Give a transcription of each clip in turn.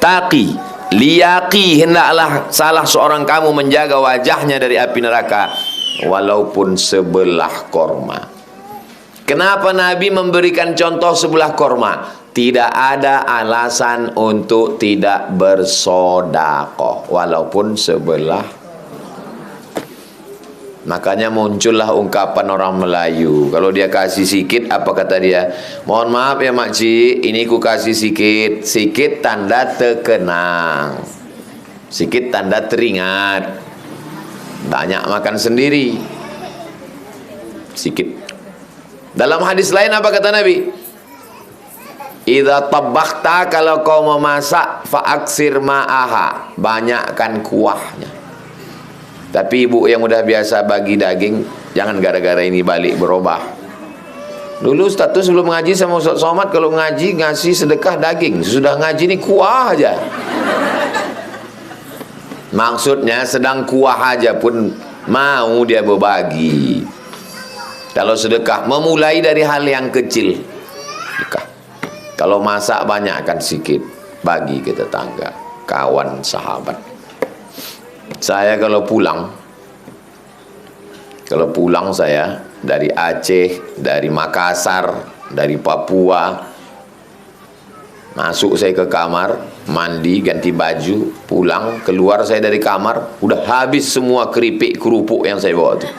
taqi liyaqi, hendaklah salah seorang kamu menjaga wajahnya dari api neraka walaupun sebelah korma. Kenapa Nabi memberikan contoh sebelah korma? Tidak ada alasan untuk tidak bersedekah walaupun sebelah. Makanya muncullah ungkapan orang Melayu, kalau dia kasih sikit, apa kata dia? Mohon maaf ya makcik, ini ku kasih sikit. Sikit tanda terkenang, sikit tanda teringat. Banyak makan sendiri, sikit. Dalam hadis lain apa kata Nabi? Idza tabakhta, kalau kau memasak, fa'aksir ma'aha, banyakkan kuahnya. Tapi ibu yang udah biasa bagi daging, jangan gara-gara ini balik berubah. Dulu Ustaz tuh sebelum ngaji sama Ustaz Somad, kalau ngaji ngasih sedekah daging, sudah ngaji ini kuah aja. Maksudnya sedang kuah aja pun mau dia berbagi. Kalau sedekah memulai dari hal yang kecil. Sedekah. Kalau masak banyakkan sedikit, bagi ke tetangga, kawan, sahabat. Saya kalau pulang saya dari Aceh, dari Makassar, dari Papua, masuk saya ke kamar, mandi, ganti baju, pulang, keluar saya dari kamar, udah habis semua keripik kerupuk yang saya bawa tuh.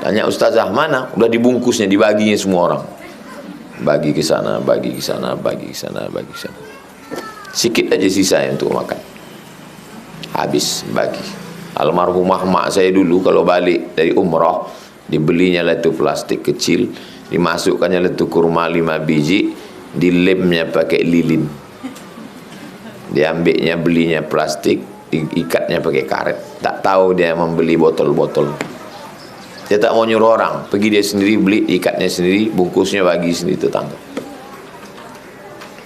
Tanya ustazah, mana? Udah dibungkusnya, dibaginya semua orang. Bagi ke sana, bagi ke sana, bagi ke sana, bagi ke sana. Sikit aja sisa untuk makan. Habis bagi. Almarhumah mak saya dulu kalau balik dari umrah, dibelinya lah tu plastik kecil, dimasukkannya lah tu kurma 5 biji, dilemnya pakai lilin, diambilnya belinya plastik, diikatnya pakai karet. Tak tahu dia membeli botol-botol, dia tak mau nyuruh orang, pergi dia sendiri beli, ikatnya sendiri, bungkusnya bagi sendiri tetangga.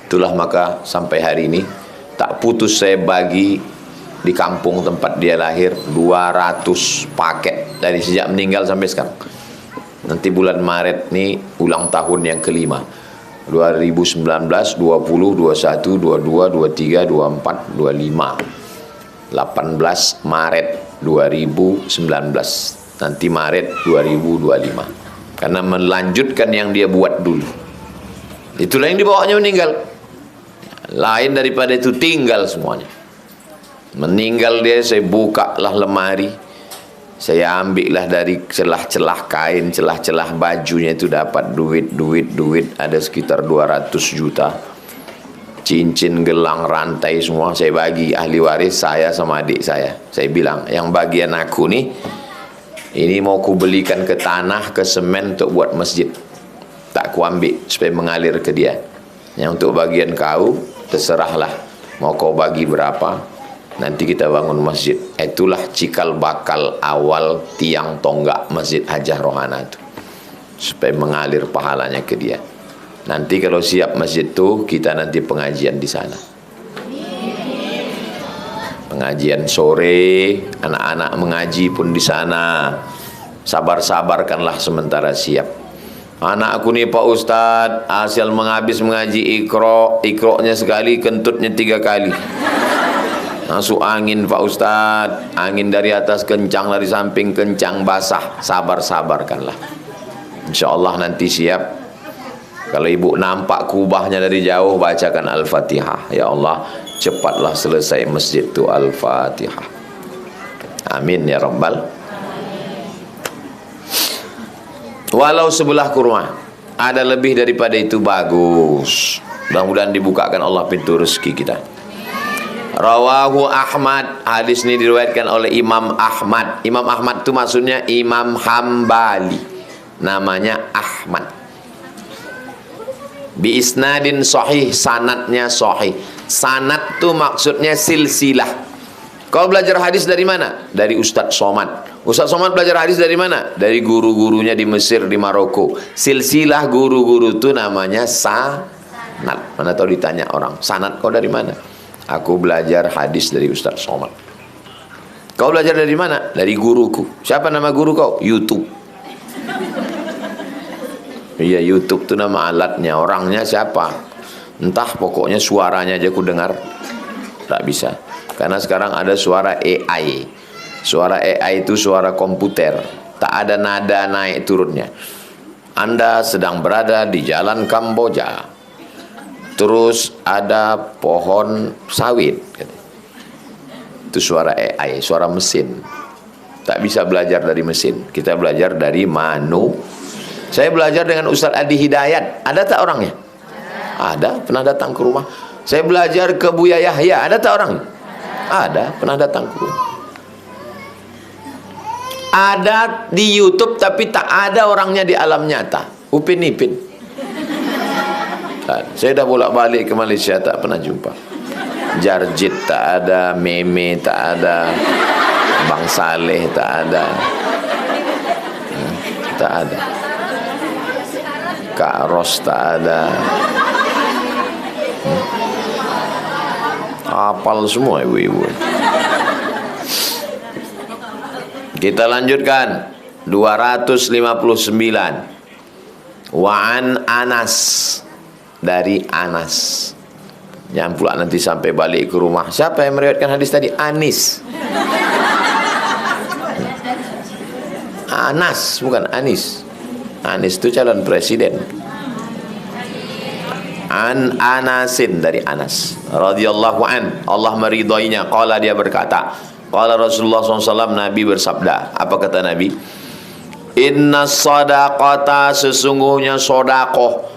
Itulah maka sampai hari ini tak putus saya bagi di kampung tempat dia lahir 200 paket dari sejak meninggal sampai sekarang. Nanti bulan Maret nih ulang tahun yang kelima, 2019, 20, 21, 22, 23, 24, 25, 18 Maret 2019, nanti Maret 2025, karena melanjutkan yang dia buat dulu. Itulah yang dibawanya meninggal. Lain daripada itu tinggal semuanya. Meninggal dia, saya buka lah lemari, saya ambil lah dari celah-celah kain, celah-celah bajunya itu dapat duit, ada sekitar 200 juta. Cincin, gelang, rantai semua saya bagi ahli waris saya sama adik saya. Saya bilang, yang bagian aku nih, ini mau ku belikan ke tanah, ke semen untuk buat masjid. Tak ku ambil supaya mengalir ke dia. Yang untuk bagian kau, terserahlah. Mau kau bagi berapa? Nanti kita bangun masjid. Itulah cikal bakal awal tiang tonggak Masjid Hajah Rohana itu, supaya mengalir pahalanya ke dia. Nanti kalau siap masjid itu, kita nanti pengajian di sana. Pengajian sore, anak-anak mengaji pun di sana. Sabar-sabarkanlah sementara siap. Anak aku nih Pak Ustadz, asal menghabis mengaji ikro-nya sekali, kentutnya 3 kali. Masuk angin Pak Ustadz, angin dari atas kencang, dari samping kencang, basah. Sabar-sabarkanlah, insya Allah nanti siap. Kalau ibu nampak kubahnya dari jauh, bacakan Al-Fatihah. Ya Allah, cepatlah selesai masjid itu Al-Fatihah. Amin ya Rabbal. Walau sebelah kurma, ada lebih daripada itu bagus. Mudah-mudahan dibukakan Allah pintu rezeki kita. Rawahu Ahmad, hadis ini diriwayatkan oleh Imam Ahmad. Imam Ahmad itu maksudnya Imam Hambali, namanya Ahmad. Bi isnadin sahih, sanadnya sahih. Sanad itu maksudnya silsilah. Kau belajar hadis dari mana? Dari Ustaz Somad. Ustaz Somad belajar hadis dari mana? Dari guru-gurunya di Mesir, di Maroko. Silsilah guru-guru itu namanya sanad. Mana tahu ditanya orang, sanad kau dari mana? Aku belajar hadis dari Ustaz Somad. Kau belajar dari mana? Dari guruku. Siapa nama guru kau? YouTube. Iya, YouTube itu nama alatnya. Orangnya siapa? Entah, pokoknya suaranya aja aku dengar. Tak bisa. Karena sekarang ada suara AI. Suara AI itu suara komputer. Tak ada nada naik turunnya. Anda sedang berada di jalan Kamboja. Terus ada pohon sawit. Itu suara AI, suara mesin. Tak bisa belajar dari mesin. Kita belajar dari Saya belajar dengan Ustaz Adi Hidayat. Ada tak orangnya? Ada, pernah datang ke rumah. Saya belajar ke Buya Yahya. Ada tak orangnya? Ada, pernah datang ke rumah. Ada di YouTube tapi tak ada orangnya di alam nyata. Upin Ipin. Saya dah bolak-balik ke Malaysia, tak pernah jumpa. Jarjit tak ada, Meme tak ada, Bang Saleh tak ada. Tak ada. Kak Ros tak ada. Hafal semua ibu-ibu. Kita lanjutkan 259. Wa'an Anas, dari Anas. Jangan pula nanti sampai balik ke rumah, siapa yang meriwayatkan hadis tadi? Anis. Anas, bukan Anis. Anis itu calon presiden. An Anasin, dari Anas radhiyallahu an, Allah meridainya. Qala, dia berkata, qala Rasulullah SAW, Nabi bersabda. Apa kata Nabi? Inna sadaqata, sesungguhnya sodakoh,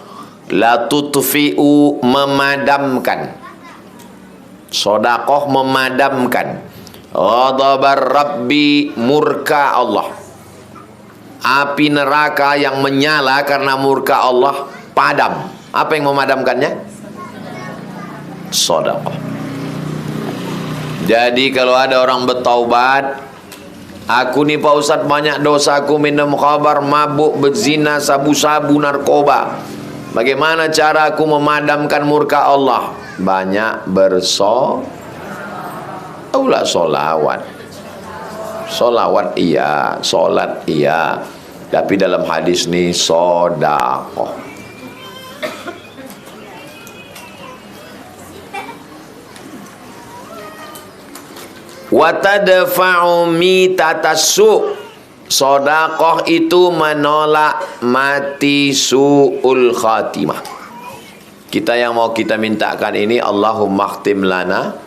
la tutfi'u, memadamkan. Sodakoh memadamkan ghadabar Rabbi, murka Allah. Api neraka yang menyala karena murka Allah padam. Apa yang memadamkannya? Sedekah. Jadi kalau ada orang bertaubat, aku nih Pak Ustadz banyak dosa, aku minum khamar, mabuk, berzina, sabu-sabu, narkoba. Bagaimana cara aku memadamkan murka Allah? Banyak solawat. Solawat iya, solat iya, tapi dalam hadis ini sodakoh. Watadfa'u mitatassu, sodakoh itu menolak mati su'ul khatimah. Kita yang mau kita mintakan ini, Allahumma khtim lana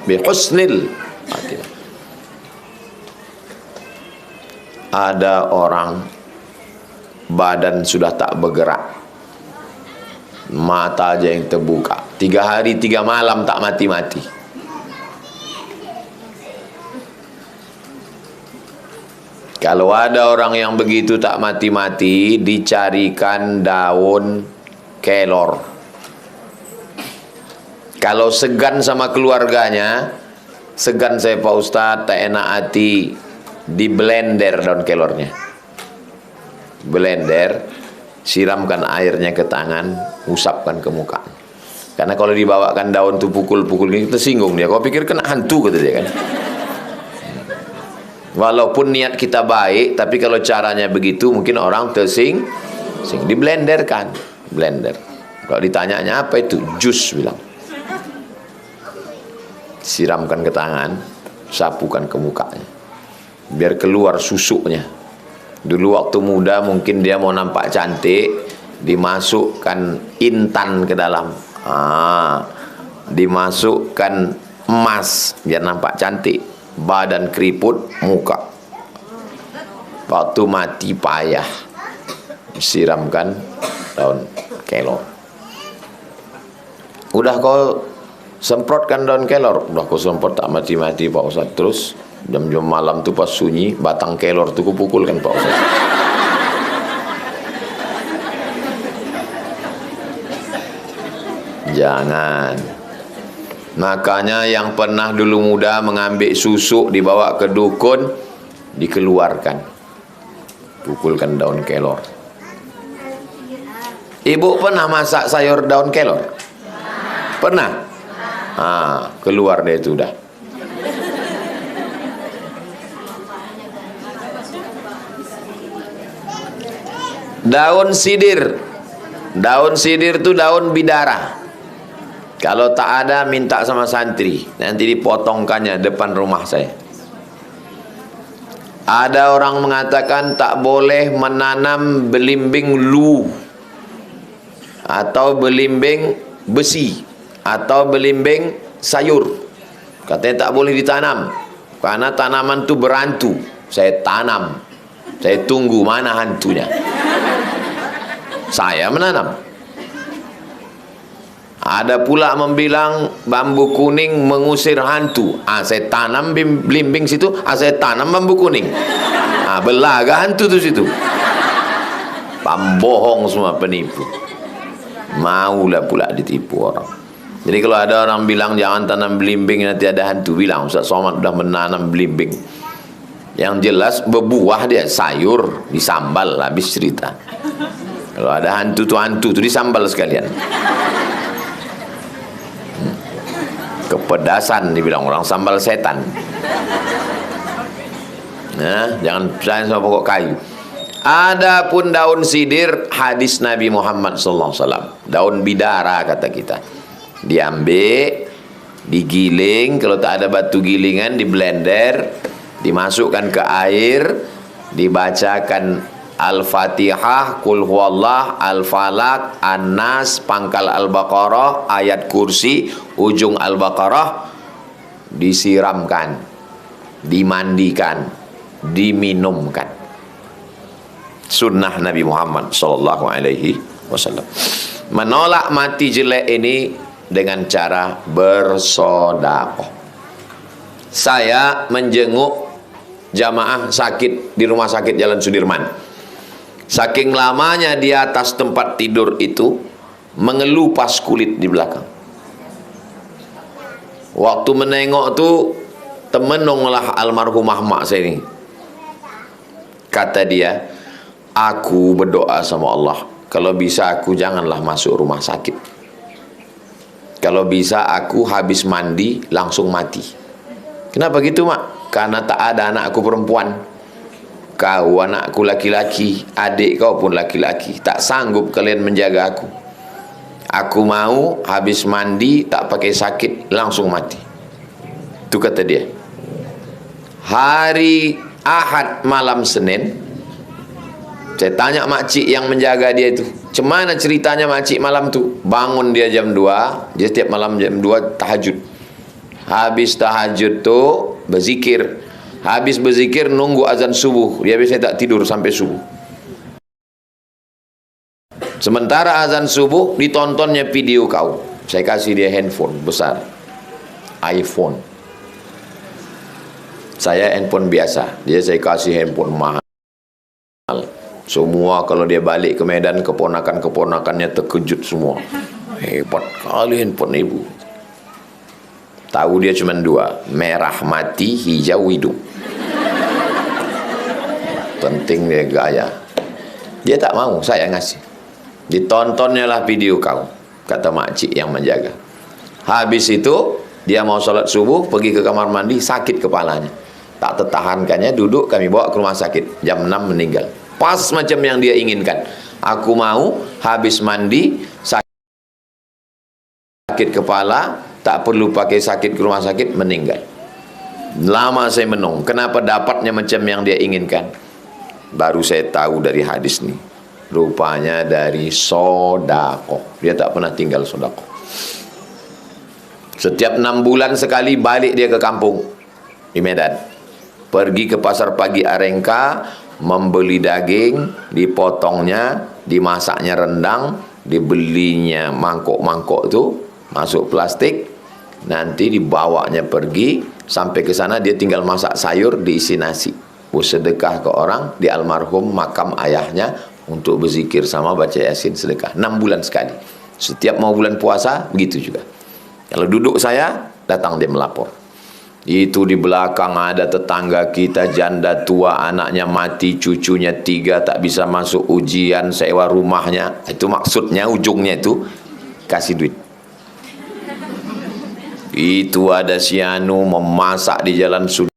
bihusnil khatimah. Ada orang badan sudah tak bergerak, mata aja yang terbuka, 3 hari 3 malam tak mati-mati. Kalau ada orang yang begitu tak mati-mati, dicarikan daun kelor. Kalau segan sama keluarganya, segan saya Pak Ustadz, tak enak hati, di blender daun kelornya. Blender, siramkan airnya ke tangan, usapkan ke muka. Karena kalau dibawakan daun tuh pukul-pukul ini, tersinggung dia. Kau pikir kena hantu, kata dia kan. Walaupun niat kita baik, tapi kalau caranya begitu mungkin orang tersing. Diblenderkan, blender. Kalau ditanyanya apa itu, jus bilang. Siramkan ke tangan, sapukan ke mukanya, biar keluar susuknya. Dulu waktu muda mungkin dia mau nampak cantik, dimasukkan intan ke dalam, dimasukkan emas biar nampak cantik. Badan keriput, muka. Waktu mati payah, siramkan daun kelor. Udah kau semprotkan daun kelor, udah kau semprot tak mati-mati Pak Ustadz. Terus jam-jam malam tuh pas sunyi, batang kelor tuh kupukulkan Pak Ustadz. Jangan. Makanya yang pernah dulu muda mengambil susuk, dibawa ke dukun, dikeluarkan, pukulkan daun kelor. Ibu pernah masak sayur daun kelor? Pernah? Keluar deh itu dah. Daun sidir. Daun sidir itu daun bidara. Kalau tak ada, minta sama santri, nanti dipotongkannya depan rumah saya. Ada orang mengatakan tak boleh menanam belimbing lu, atau belimbing besi, atau belimbing sayur. Katanya tak boleh ditanam karena tanaman itu berhantu. Saya tanam, saya tunggu mana hantunya. Saya menanam. Ada pula membilang bambu kuning mengusir hantu. Saya tanam belimbing situ, saya tanam bambu kuning. Belaga hantu tu situ. Pembohong semua, penipu. Maulah pula ditipu orang. Jadi kalau ada orang bilang jangan tanam belimbing nanti ada hantu, bilang Ustaz Somad sudah menanam belimbing. Yang jelas berbuah dia, sayur disambal, habis cerita. Kalau ada hantu tu disambal sekalian. Kepedasan dibilang orang, sambal setan. Jangan percaya sama pokok kayu. Adapun daun sidir, hadis Nabi Muhammad SAW, daun bidara kata kita, diambil, digiling, kalau tak ada batu gilingan di blender, dimasukkan ke air, dibacakan Al-Fatihah, Qul Huwallah, Al-Falaq, An-Nas, pangkal Al-Baqarah, ayat kursi, ujung Al-Baqarah, disiramkan, dimandikan, diminumkan. Sunnah Nabi Muhammad SAW. Menolak mati jelek ini dengan cara bersedekah. Saya menjenguk jamaah sakit di rumah sakit Jalan Sudirman. Saking lamanya di atas tempat tidur itu, mengelupas kulit di belakang. Waktu menengok tu, temenunglah almarhumah mak saya ini. Kata dia, aku berdoa sama Allah, kalau bisa aku janganlah masuk rumah sakit. Kalau bisa aku habis mandi langsung mati. Kenapa gitu mak? Karena tak ada anakku perempuan. Kau anakku laki-laki, adik kau pun laki-laki, tak sanggup kalian menjaga aku. Aku mau habis mandi tak pakai sakit langsung mati. Itu kata dia. Hari Ahad malam Senin, saya tanya makcik yang menjaga dia itu, cemana ceritanya makcik malam tu? Bangun dia jam 2, dia setiap malam jam 2 tahajud. Habis tahajud tu berzikir. Habis berzikir nunggu azan subuh. Dia biasanya tak tidur sampai subuh. Sementara azan subuh ditontonnya video kau. Saya kasih dia handphone besar, iPhone. Saya handphone biasa, dia saya kasih handphone mahal. Semua kalau dia balik ke Medan, keponakan-keponakannya terkejut semua. Hebat kali handphone ibu. Tahu dia cuma 2, merah mati, hijau hidup. Penting dia gaya. Dia tak mau, saya ngasih. Ditontonnya lah video kau, kata makcik yang menjaga. Habis itu dia mau sholat subuh, pergi ke kamar mandi, sakit kepalanya. Tak tertahankannya, duduk, kami bawa ke rumah sakit. Jam 6 meninggal. Pas macam yang dia inginkan. Aku mau habis mandi sakit kepala, tak perlu pakai sakit ke rumah sakit, meninggal. Lama saya menung, kenapa dapatnya macam yang dia inginkan? Baru saya tahu dari hadis nih, rupanya dari sedekah. Dia tak pernah tinggal sedekah. Setiap 6 bulan sekali balik dia ke kampung di Medan. Pergi ke pasar pagi Arengka, membeli daging, dipotongnya, dimasaknya rendang, dibelinya mangkok-mangkok itu, masuk plastik, nanti dibawanya pergi, sampai ke sana dia tinggal masak sayur, diisi nasi. Sedekah ke orang di almarhum makam ayahnya untuk berzikir sama baca Yasin, sedekah 6 bulan sekali. Setiap mau bulan puasa begitu juga. Kalau duduk saya, datang dia melapor. Itu di belakang ada tetangga kita janda tua, anaknya mati, cucunya 3 tak bisa masuk ujian, sewa rumahnya. Itu maksudnya, ujungnya itu kasih duit. Itu ada si Anu memasak di Jalan Sudirman.